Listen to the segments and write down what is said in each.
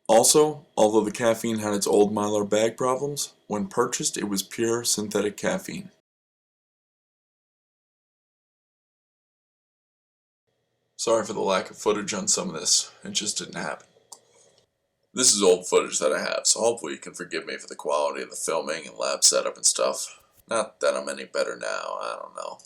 Also, although the caffeine had its old Mylar bag problems, when purchased it was pure synthetic caffeine. Sorry for the lack of footage on some of this, it just didn't happen. This is old footage that I have, so hopefully you can forgive me for the quality of the filming and lab setup and stuff. Not that I'm any better now, I don't know.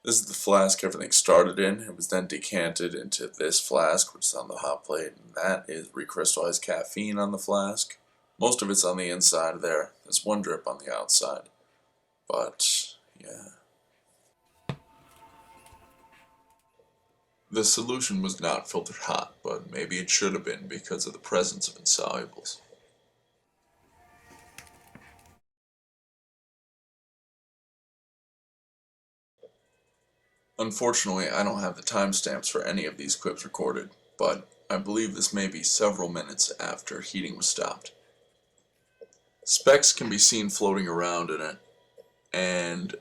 This is the flask everything started in. It was then decanted into this flask, which is on the hot plate, and that is recrystallized caffeine on the flask. Most of it's on the inside there. There's one drip on the outside. But, yeah. The solution was not filtered hot, but maybe it should have been because of the presence of insolubles. Unfortunately, I don't have the timestamps for any of these clips recorded, but I believe this may be several minutes after heating was stopped. Specks can be seen floating around in it, and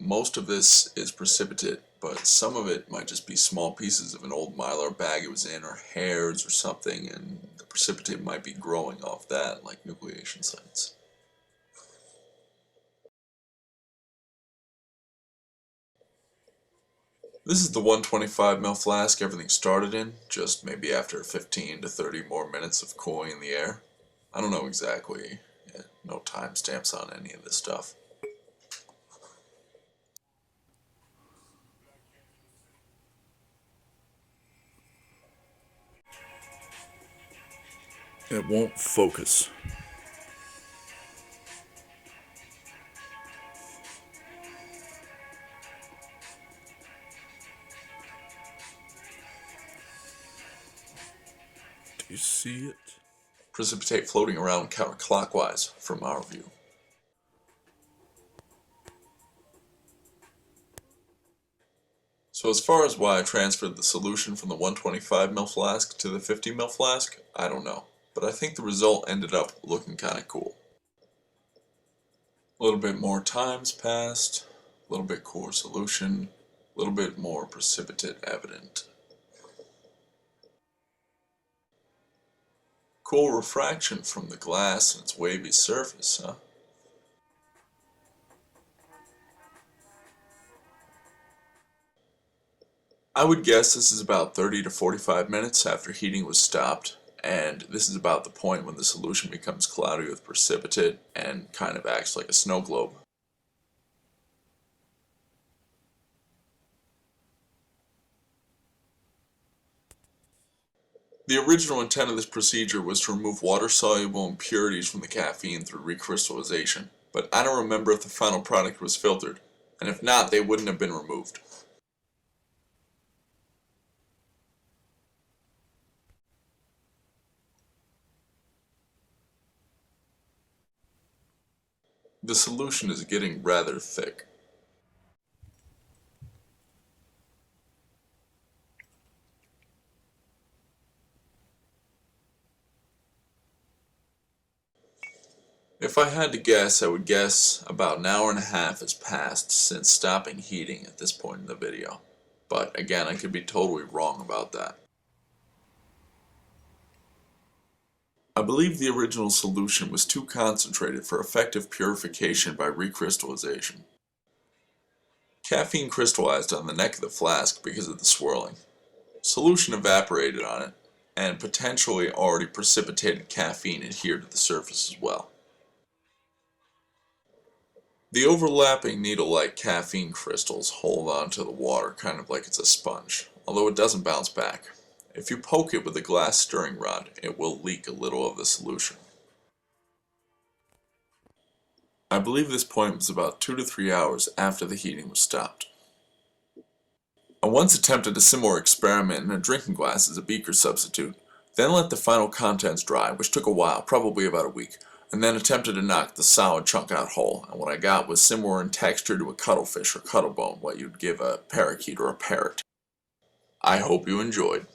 most of this is precipitate, but some of it might just be small pieces of an old Mylar bag it was in, or hairs or something, and the precipitate might be growing off that, like nucleation sites. This is the 125 ml flask everything started in, just maybe after 15 to 30 more minutes of cooling in the air. I don't know exactly, no timestamps on any of this stuff. It won't focus. Do you see it? Precipitate floating around counterclockwise from our view. So as far as why I transferred the solution from the 125 ml flask to the 50 ml flask, I don't know. But I think the result ended up looking kinda cool. A little bit more time's passed, a little bit cooler solution, a little bit more precipitate evident. Cool refraction from the glass and its wavy surface, huh? I would guess this is about 30 to 45 minutes after heating was stopped, and this is about the point when the solution becomes cloudy with precipitate and kind of acts like a snow globe. The original intent of this procedure was to remove water-soluble impurities from the caffeine through recrystallization, but I don't remember if the final product was filtered, and if not, they wouldn't have been removed. The solution is getting rather thick. If I had to guess, I would guess about an hour and a half has passed since stopping heating at this point in the video. But again, I could be totally wrong about that. I believe the original solution was too concentrated for effective purification by recrystallization. Caffeine crystallized on the neck of the flask because of the swirling. Solution evaporated on it, and potentially already precipitated caffeine adhered to the surface as well. The overlapping needle-like caffeine crystals hold on to the water kind of like it's a sponge, although it doesn't bounce back. If you poke it with a glass stirring rod, it will leak a little of the solution. I believe this point was about 2 to 3 hours after the heating was stopped. I once attempted a similar experiment in a drinking glass as a beaker substitute, then let the final contents dry, which took a while, probably about a week, and then attempted to knock the solid chunk out whole, and what I got was similar in texture to a cuttlefish or cuttlebone, what you'd give a parakeet or a parrot. I hope you enjoyed.